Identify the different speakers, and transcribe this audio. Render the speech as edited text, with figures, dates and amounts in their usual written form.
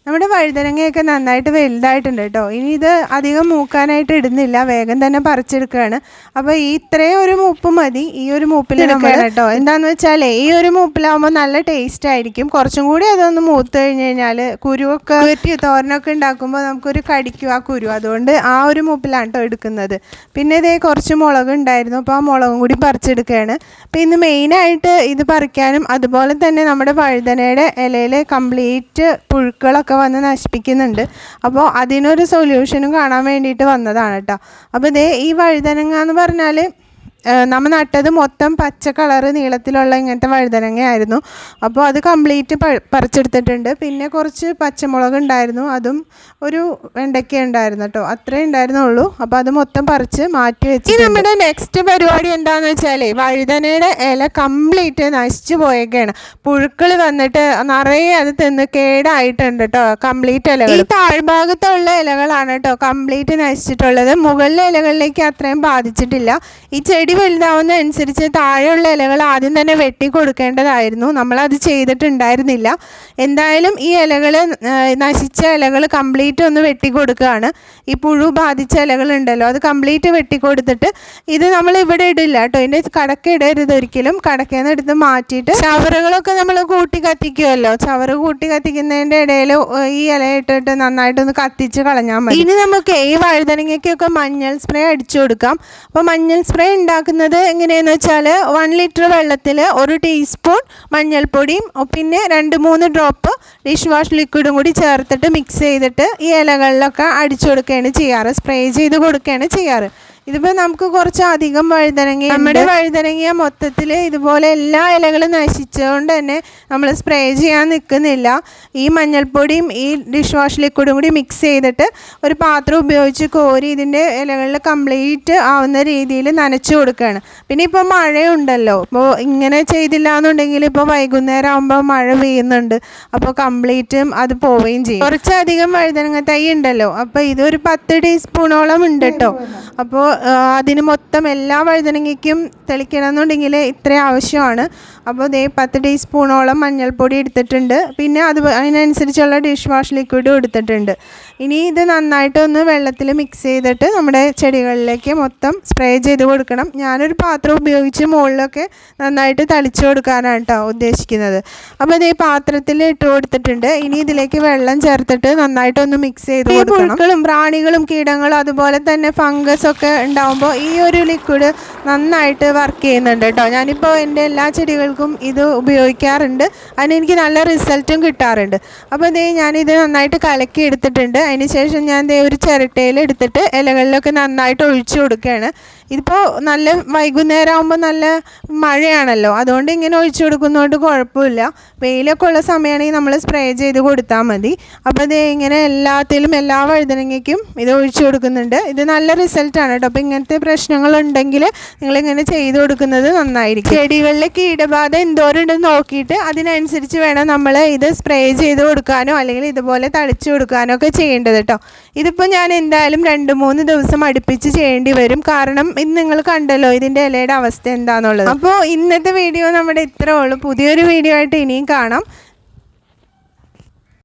Speaker 1: നമ്മുടെ വഴുതനങ്ങയൊക്കെ നന്നായിട്ട് വലുതായിട്ടുണ്ട് കേട്ടോ. ഇനി ഇത് അധികം മൂക്കാനായിട്ട് ഇടുന്നില്ല, വേഗം തന്നെ പറിച്ചെടുക്കുകയാണ്. അപ്പോൾ ഈ ഇത്രയും ഒരു മൂപ്പ് മതി, ഈ ഒരു മൂപ്പിൽ എടുക്കുകയാണ് കേട്ടോ. എന്താണെന്ന് വെച്ചാൽ ഈ ഒരു മൂപ്പിലാവുമ്പോൾ നല്ല ടേസ്റ്റ് ആയിരിക്കും. കുറച്ചും കൂടി അതൊന്ന് മൂത്ത് കഴിഞ്ഞ് കഴിഞ്ഞാൽ കുരുവൊക്കെ തോരനൊക്കെ ഉണ്ടാക്കുമ്പോൾ നമുക്കൊരു കടിക്കും ആ കുരു. അതുകൊണ്ട് ആ ഒരു മൂപ്പിലാണ് കേട്ടോ എടുക്കുന്നത്. പിന്നെ ഇതേ കുറച്ച് മുളക് ഉണ്ടായിരുന്നു, അപ്പോൾ ആ മുളകും കൂടി പറിച്ചെടുക്കുകയാണ്. അപ്പോൾ ഇന്ന് മെയിനായിട്ട് ഇത് പറിക്കാനും അതുപോലെ തന്നെ നമ്മുടെ വഴുതനയുടെ ഇലയിൽ കംപ്ലീറ്റ് പുഴുക്കളൊക്കെ വന്ന് നശിപ്പിക്കുന്നുണ്ട്. അപ്പോൾ അതിനൊരു സൊല്യൂഷനും കാണാൻ വേണ്ടിയിട്ട് വന്നതാണ് കേട്ടോ. അപ്പോൾ ഇതേ ഈ വഴുതനങ്ങ എന്ന് പറഞ്ഞാൽ നമ്മൾ നട്ടത് മൊത്തം പച്ച കളറ് നീളത്തിലുള്ള ഇങ്ങനത്തെ വഴുതനങ്ങയായിരുന്നു. അപ്പോൾ അത് കംപ്ലീറ്റ് പറിച്ചെടുത്തിട്ടുണ്ട്. പിന്നെ കുറച്ച് പച്ചമുളക് ഉണ്ടായിരുന്നു, അതും ഒരു വെണ്ടയ്ക്ക ഉണ്ടായിരുന്നു കേട്ടോ, അത്രേ ഉണ്ടായിരുന്നുള്ളൂ. അപ്പോൾ അത് മൊത്തം പറിച്ച് മാറ്റി വെച്ച് നമ്മുടെ നെക്സ്റ്റ് പരിപാടി എന്താണെന്ന് വെച്ചാൽ വഴുതനയുടെ ഇല കംപ്ലീറ്റ് നശിച്ചു പോയേക്കാണ്. പുഴുക്കൾ വന്നിട്ട് നിറയെ അത് തിന്ന് കേടായിട്ടുണ്ട് കേട്ടോ. കംപ്ലീറ്റ് ഇലകൾ ഈ താഴ്ഭാഗത്തുള്ള ഇലകളാണ് കേട്ടോ കംപ്ലീറ്റ് നശിച്ചിട്ടുള്ളത്. മുകളിലെ ഇലകളിലേക്ക് അത്രയും ബാധിച്ചിട്ടില്ല. ഈ ചെടി വലുതാവുന്ന അനുസരിച്ച് താഴെയുള്ള ഇലകൾ ആദ്യം തന്നെ വെട്ടി കൊടുക്കേണ്ടതായിരുന്നു, നമ്മളത് ചെയ്തിട്ടുണ്ടായിരുന്നില്ല. എന്തായാലും ഈ ഇലകൾ നശിച്ച ഇലകൾ കംപ്ലീറ്റ് ഒന്ന് വെട്ടിക്കൊടുക്കുകയാണ്. ഈ പുഴു ബാധിച്ച ഇലകളുണ്ടല്ലോ അത് കംപ്ലീറ്റ് വെട്ടിക്കൊടുത്തിട്ട് ഇത് നമ്മൾ ഇവിടെ ഇടില്ല കേട്ടോ, ഇതിൻ്റെ കടക്ക ഇടരുത് ഒരിക്കലും. കടക്കേന്ന് എടുത്ത് മാറ്റിയിട്ട് ചവറുകളൊക്കെ നമ്മൾ കൂട്ടി കത്തിക്കുമല്ലോ, ചവറ് കൂട്ടി കത്തിക്കുന്നതിൻ്റെ ഇടയിൽ ഈ ഇല ഇട്ടിട്ട് നന്നായിട്ടൊന്ന് കത്തിച്ച് കളഞ്ഞാൽ മതി. ഇനി നമുക്ക് ഈ വഴുതനങ്ങയ്ക്കൊക്കെ മഞ്ഞൾ സ്പ്രേ അടിച്ചു കൊടുക്കാം. അപ്പോൾ മഞ്ഞൾ സ്പ്രേ ഉണ്ടാക്കുന്നത് എങ്ങനെയാണെന്ന് വെച്ചാൽ 1 ലിറ്റർ വെള്ളത്തിൽ 1 ടീസ്പൂൺ മഞ്ഞൾപ്പൊടിയും പിന്നെ 2-3 ഡ്രോപ്പ് ഡിഷ് വാഷ് ലിക്വിഡും കൂടി ചേർത്തിട്ട് മിക്സ് ചെയ്തിട്ട് ഈ ഇലകളിലൊക്കെ അടിച്ചു കൊടുക്കുകയാണ് ചെയ്യാറ്, സ്പ്രേ ചെയ്ത് കൊടുക്കുകയാണ് ചെയ്യാറ്. ഇതിപ്പോൾ നമുക്ക് കുറച്ച് അധികം വഴുതനങ്ങ, നമ്മുടെ വഴുതനങ്ങ മൊത്തത്തിൽ ഇതുപോലെ എല്ലാ ഇലകളും നശിച്ചുകൊണ്ട് തന്നെ നമ്മൾ സ്പ്രേ ചെയ്യാൻ നിൽക്കുന്നില്ല. ഈ മഞ്ഞൾപ്പൊടിയും ഈ ഡിഷ് വാഷ് ലിക്വിഡും കൂടി മിക്സ് ചെയ്തിട്ട് ഒരു പാത്രം ഉപയോഗിച്ച് കോരി ഇതിൻ്റെ ഇലകളിൽ കംപ്ലീറ്റ് ആവുന്ന രീതിയിൽ നനച്ചു കൊടുക്കുകയാണ്. പിന്നെ ഇപ്പോൾ മഴയുണ്ടല്ലോ, അപ്പോൾ ഇങ്ങനെ ചെയ്തില്ല എന്നുണ്ടെങ്കിൽ ഇപ്പോൾ വൈകുന്നേരം ആകുമ്പോൾ മഴ പെയ്യുന്നുണ്ട്, അപ്പോൾ കംപ്ലീറ്റും അത് പോവുകയും ചെയ്യും. കുറച്ചധികം വഴുതനങ്ങ തൈ ഉണ്ടല്ലോ, അപ്പോൾ ഇതൊരു 10 ടീസ്പൂണോളം ഉണ്ട് കേട്ടോ. അപ്പോൾ അതിന് മൊത്തം എല്ലാ വഴുതനങ്ങയ്ക്കും തെളിക്കണമെന്നുണ്ടെങ്കിൽ ഇത്ര ആവശ്യമാണ്. അപ്പോൾ ദേ 10 ടീസ്പൂണോളം മഞ്ഞൾപ്പൊടി എടുത്തിട്ടുണ്ട്, പിന്നെ അതിനനുസരിച്ചുള്ള ഡിഷ് വാഷ് ലിക്വിഡും എടുത്തിട്ടുണ്ട്. ഇനി ഇത് നന്നായിട്ടൊന്ന് വെള്ളത്തിൽ മിക്സ് ചെയ്തിട്ട് നമ്മുടെ ചെടികളിലേക്ക് മൊത്തം സ്പ്രേ ചെയ്ത് കൊടുക്കണം. ഞാനൊരു പാത്രം ഉപയോഗിച്ച് മുകളിലൊക്കെ നന്നായിട്ട് തളിച്ചു കൊടുക്കാനാണ് കേട്ടോ ഉദ്ദേശിക്കുന്നത്. അപ്പോൾ ഇതേ പാത്രത്തിൽ ഇട്ട് കൊടുത്തിട്ടുണ്ട്. ഇനി ഇതിലേക്ക് വെള്ളം ചേർത്തിട്ട് നന്നായിട്ടൊന്ന് മിക്സ് ചെയ്ത് കൊടുക്കണം. പുഴുക്കളും പ്രാണികളും കീടങ്ങളും അതുപോലെ തന്നെ ഫംഗസ് ഒക്കെ ഉണ്ടാകുമ്പോൾ ഈ ഒരു ലിക്വിഡ് നന്നായിട്ട് വർക്ക് ചെയ്യുന്നുണ്ട് കേട്ടോ. ഞാനിപ്പോൾ എൻ്റെ എല്ലാ ചെടികൾക്കും ഇത് ഉപയോഗിക്കാറുണ്ട്, അതിനെനിക്ക് നല്ല റിസൾട്ടും കിട്ടാറുണ്ട്. അപ്പോൾ ഇതേ ഞാനിത് നന്നായിട്ട് കലക്കി എടുത്തിട്ടുണ്ട്. അതിന് ശേഷം ഞാൻ ദേ ഒരു ചിരട്ടയിൽ എടുത്തിട്ട് ഇലകളിലൊക്കെ നന്നായിട്ട് ഒഴിച്ചു കൊടുക്കുകയാണ്. ഇതിപ്പോൾ നല്ല വൈകുന്നേരം ആകുമ്പോൾ നല്ല മഴയാണല്ലോ, അതുകൊണ്ട് ഇങ്ങനെ ഒഴിച്ചു കൊടുക്കുന്നതുകൊണ്ട് കുഴപ്പമില്ല. വെയിലൊക്കെ ഉള്ള സമയമാണെങ്കിൽ നമ്മൾ സ്പ്രേ ചെയ്ത് കൊടുത്താൽ മതി. അപ്പോൾ ഇത് ഇങ്ങനെ എല്ലാത്തിലും എല്ലാ വഴുതനങ്ങയ്ക്കും ഇത് ഒഴിച്ചു കൊടുക്കുന്നുണ്ട്. ഇത് നല്ല റിസൾട്ടാണ് കേട്ടോ. അപ്പോൾ ഇങ്ങനത്തെ പ്രശ്നങ്ങളുണ്ടെങ്കിൽ നിങ്ങളിങ്ങനെ ചെയ്ത് കൊടുക്കുന്നത് നന്നായിരിക്കും. ചെടികളിലെ കീടബാധ എന്തോരുണ്ടെന്ന് നോക്കിയിട്ട് അതിനനുസരിച്ച് വേണം നമ്മൾ ഇത് സ്പ്രേ ചെയ്ത് കൊടുക്കാനോ അല്ലെങ്കിൽ ഇതുപോലെ തളിച്ചു കൊടുക്കാനോ ഒക്കെ ചെയ്യേണ്ടത് കേട്ടോ. ഇതിപ്പോൾ ഞാൻ എന്തായാലും 2-3 ദിവസം അടുപ്പിച്ച് ചെയ്യേണ്ടി വരും, കാരണം ഇന്ന് നിങ്ങൾ കണ്ടല്ലോ ഇതിൻ്റെ ഇലയുടെ അവസ്ഥ എന്താണെന്നുള്ളത്. അപ്പോൾ ഇന്നത്തെ വീഡിയോ നമ്മുടെ ഇത്രേ ഉള്ളൂ. പുതിയൊരു വീഡിയോ ആയിട്ട് ഇനിയും കാണാം.